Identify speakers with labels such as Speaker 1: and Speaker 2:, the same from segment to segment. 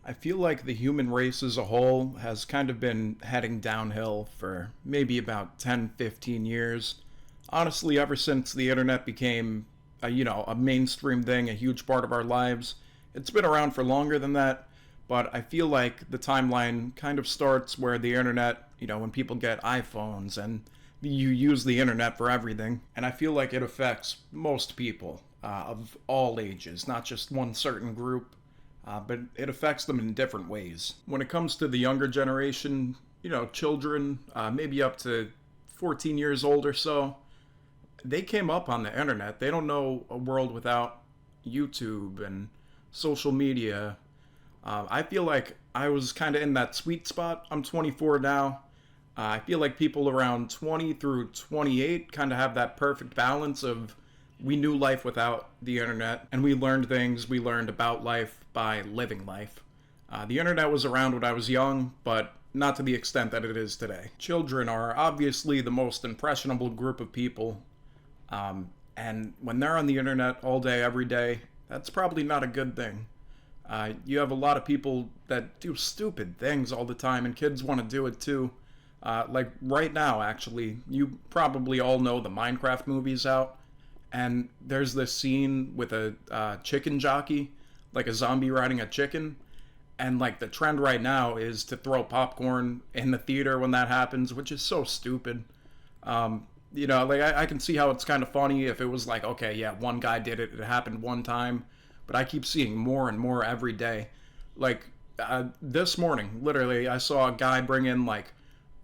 Speaker 1: I feel like the human race as a whole has kind of been heading downhill for maybe about 10, 15 years. Honestly, ever since the internet became a mainstream thing, a huge part of our lives. It's been around for longer than that, but I feel like the timeline kind of starts where the internet, when people get iPhones and you use the internet for everything. And I feel like it affects most people of all ages, not just one certain group, but it affects them in different ways. When it comes to the younger generation, children, maybe up to 14 years old or so, they came up on the internet. They don't know a world without YouTube and social media. I feel like I was kind of in that sweet spot. I'm 24 now. I feel like people around 20 through 28 kind of have that perfect balance of we knew life without the internet and we learned things. We learned about life by living life. The internet was around when I was young, but not to the extent that it is today. Children are obviously the most impressionable group of people. And when they're on the internet all day, every day, that's probably not a good thing. You have a lot of people that do stupid things all the time, and kids want to do it too. Like right now, actually, you probably all know the Minecraft movie's out, and there's this scene with a chicken jockey, like a zombie riding a chicken, and like the trend right now is to throw popcorn in the theater when that happens, which is so stupid. I can see how it's kind of funny if it was like, okay, yeah, one guy did it, it happened one time, but I keep seeing more and more every day. Like, this morning, literally, I saw a guy bring in, like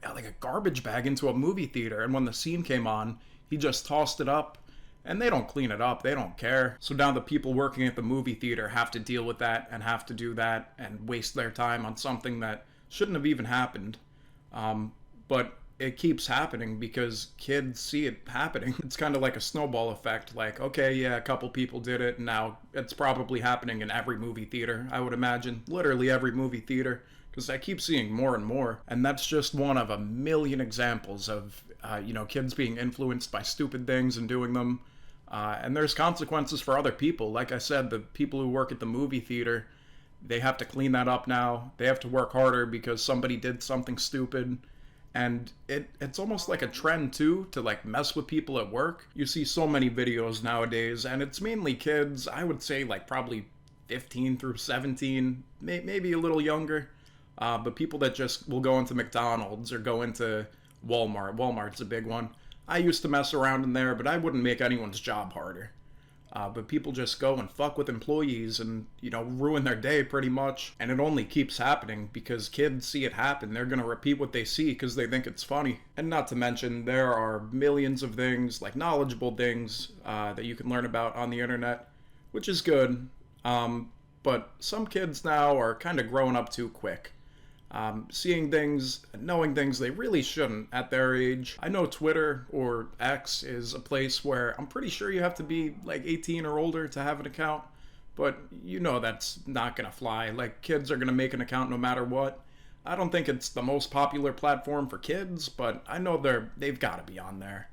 Speaker 1: a garbage bag into a movie theater, and when the scene came on, he just tossed it up, and they don't clean it up, they don't care. So now the people working at the movie theater have to deal with that, and have to do that, and waste their time on something that shouldn't have even happened. But it keeps happening because kids see it happening. It's kind of like a snowball effect. Like, okay, yeah, a couple people did it, and now it's probably happening in every movie theater, I would imagine. Literally every movie theater, because I keep seeing more and more. And that's just one of a million examples of, kids being influenced by stupid things and doing them. And there's consequences for other people. Like I said, the people who work at the movie theater, they have to clean that up now. They have to work harder because somebody did something stupid. And it's almost like a trend too to like mess with people at work. You see so many videos nowadays, and it's mainly kids. I would say like probably 15 through 17, maybe a little younger. But people that just will go into McDonald's or go into Walmart. Walmart's a big one. I used to mess around in there, but I wouldn't make anyone's job harder. But people just go and fuck with employees and, ruin their day pretty much. And it only keeps happening because kids see it happen. They're going to repeat what they see because they think it's funny. And not to mention, there are millions of things, like knowledgeable things, that you can learn about on the internet, which is good. But some kids now are kind of growing up too quick. Seeing things, knowing things they really shouldn't at their age. I know Twitter or X is a place where I'm pretty sure you have to be like 18 or older to have an account, but that's not gonna fly. Like, kids are gonna make an account no matter what. I don't think it's the most popular platform for kids, but I know they've got to be on there.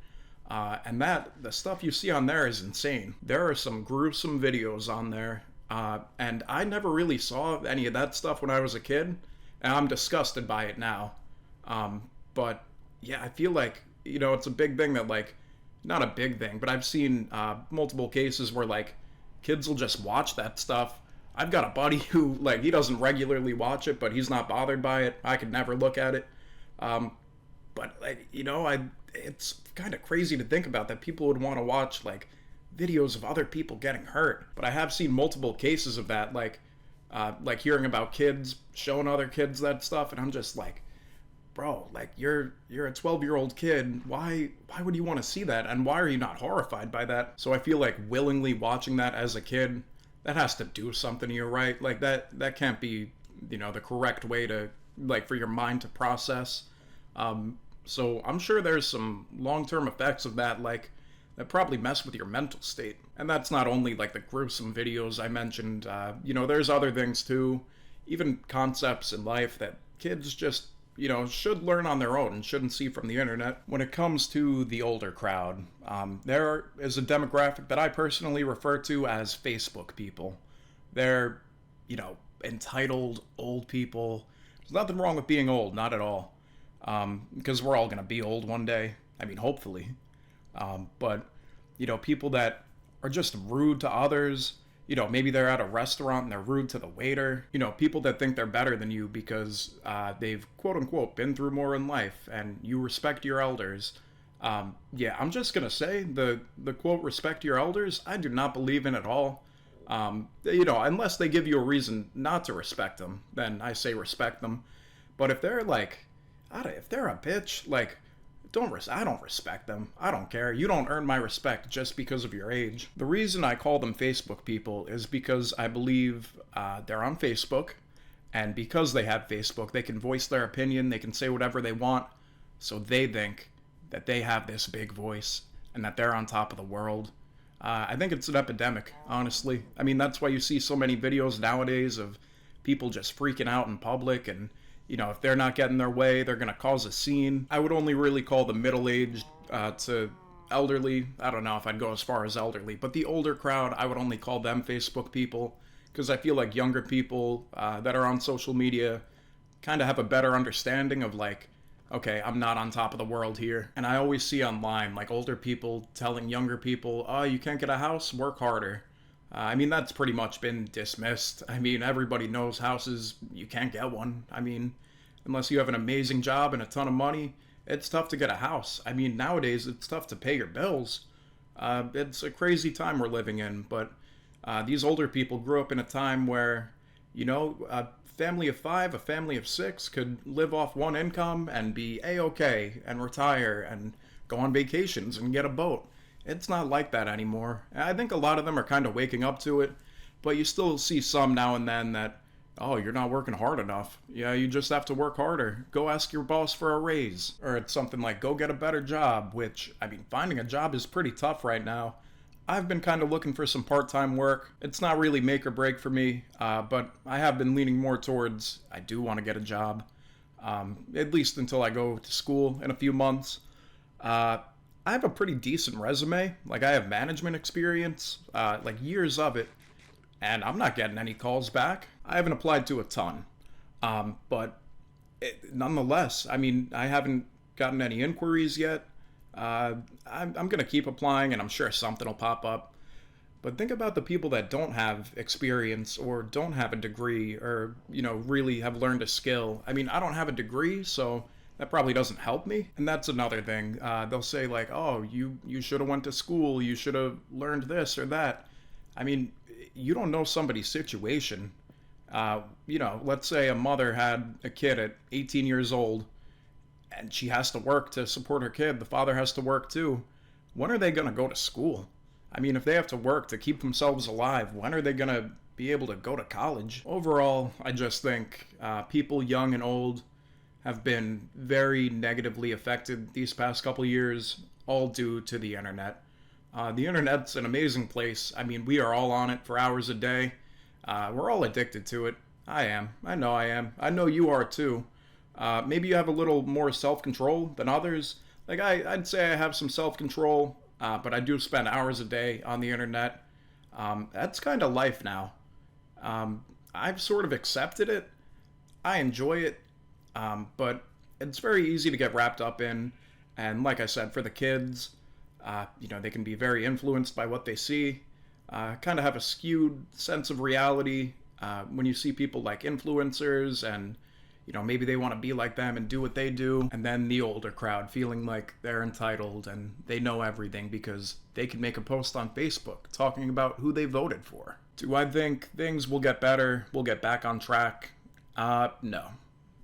Speaker 1: And the stuff you see on there is insane. There are some gruesome videos on there, and I never really saw any of that stuff when I was a kid. And I'm disgusted by it now. But yeah, I feel like, it's a big thing that, like, not a big thing, but I've seen multiple cases where, like, kids will just watch that stuff. I've got a buddy who, like, he doesn't regularly watch it, but he's not bothered by it. I could never look at it. But, like, it's kind of crazy to think about that people would want to watch, like, videos of other people getting hurt. But I have seen multiple cases of that, like hearing about kids showing other kids that stuff, and I'm just like, bro, like, you're a 12-year-old kid. Why would you want to see that, and why are you not horrified by that? So I feel like willingly watching that as a kid, that has to do something to you, right? Like, that can't be, the correct way to, like, for your mind to process. So I'm sure there's some long-term effects of that, like, that probably mess with your mental state. And that's not only like the gruesome videos I mentioned, there's other things too, even concepts in life that kids just, should learn on their own and shouldn't see from the internet. When it comes to the older crowd, there is a demographic that I personally refer to as Facebook people. They're, entitled old people. There's nothing wrong with being old, not at all. Because we're all going to be old one day. I mean, hopefully. But, people that are just rude to others, maybe they're at a restaurant and they're rude to the waiter, people that think they're better than you because they've quote unquote been through more in life and you respect your elders. Yeah, I'm just going to say the quote, respect your elders, I do not believe in at all. Unless they give you a reason not to respect them, then I say respect them. But if they're like, if they're a bitch, like, I don't respect them. I don't care. You don't earn my respect just because of your age. The reason I call them Facebook people is because I believe they're on Facebook, and because they have Facebook, they can voice their opinion, they can say whatever they want, so they think that they have this big voice and that they're on top of the world. I think it's an epidemic, honestly. I mean, that's why you see so many videos nowadays of people just freaking out in public and if they're not getting their way, they're going to cause a scene. I would only really call the middle-aged to elderly. I don't know if I'd go as far as elderly, but the older crowd, I would only call them Facebook people because I feel like younger people that are on social media kind of have a better understanding of like, okay, I'm not on top of the world here. And I always see online like older people telling younger people, oh, you can't get a house, work harder. I mean, that's pretty much been dismissed. I mean, everybody knows houses, you can't get one. I mean, unless you have an amazing job and a ton of money, it's tough to get a house. I mean, nowadays, it's tough to pay your bills. It's a crazy time we're living in, but these older people grew up in a time where, a family of 5, a family of 6 could live off one income and be A-okay and retire and go on vacations and get a boat. It's not like that anymore. I think a lot of them are kind of waking up to it, but you still see some now and then that, oh, you're not working hard enough. Yeah, you just have to work harder. Go ask your boss for a raise. Or it's something like, go get a better job, which, I mean, finding a job is pretty tough right now. I've been kind of looking for some part-time work. It's not really make or break for me, but I have been leaning more towards I do want to get a job, at least until I go to school in a few months. I have a pretty decent resume. Like, I have management experience, like years of it, and I'm not getting any calls back. I haven't applied to a ton, but nonetheless, I mean, I haven't gotten any inquiries yet. I'm going to keep applying, and I'm sure something will pop up. But think about the people that don't have experience or don't have a degree or, really have learned a skill. I mean, I don't have a degree, so that probably doesn't help me. And that's another thing. They'll say like, oh, you should have went to school. You should have learned this or that. I mean, you don't know somebody's situation. Let's say a mother had a kid at 18 years old and she has to work to support her kid. The father has to work too. When are they going to go to school? I mean, if they have to work to keep themselves alive, when are they going to be able to go to college? Overall, I just think people young and old have been very negatively affected these past couple years, all due to the internet. The internet's an amazing place. I mean, we are all on it for hours a day. We're all addicted to it. I am. I know I am. I know you are too. Maybe you have a little more self-control than others. Like, I'd say I have some self-control, but I do spend hours a day on the internet. That's kind of life now. I've sort of accepted it. I enjoy it. But it's very easy to get wrapped up in. And like I said, for the kids, they can be very influenced by what they see, kind of have a skewed sense of reality when you see people like influencers and, maybe they want to be like them and do what they do. And then the older crowd feeling like they're entitled and they know everything because they can make a post on Facebook talking about who they voted for. Do I think things will get better? We'll get back on track? No.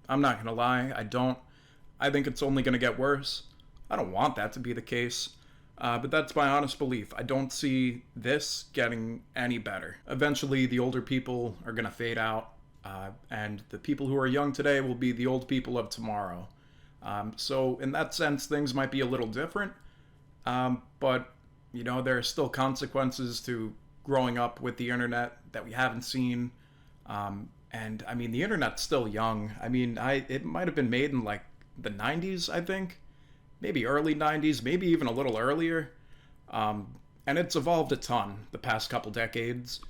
Speaker 1: I'm not going to lie, I don't. I think it's only going to get worse. I don't want that to be the case, but that's my honest belief. I don't see this getting any better. Eventually, the older people are going to fade out, and the people who are young today will be the old people of tomorrow. So in that sense, things might be a little different, but, there are still consequences to growing up with the internet that we haven't seen. And I mean, the internet's still young. I mean, it might have been made in like the 90s, I think. Maybe early 90s, maybe even a little earlier. And it's evolved a ton the past couple decades.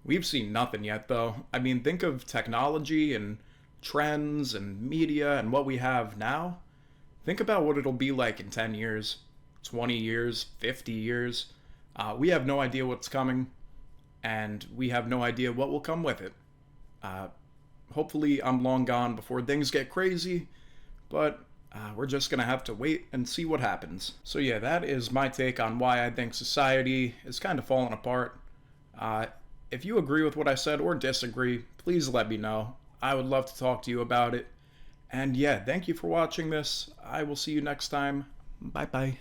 Speaker 1: We've seen nothing yet, though. I mean, think of technology and trends and media and what we have now. Think about what it'll be like in 10 years, 20 years, 50 years. We have no idea what's coming, and we have no idea what will come with it. Uh, Hopefully, I'm long gone before things get crazy, but we're just going to have to wait and see what happens. So, yeah, that is my take on why I think society is kind of falling apart. Uh, if you agree with what I said or disagree, please let me know. I would love to talk to you about it. And yeah, thank you for watching this. I will see you next time. Bye bye.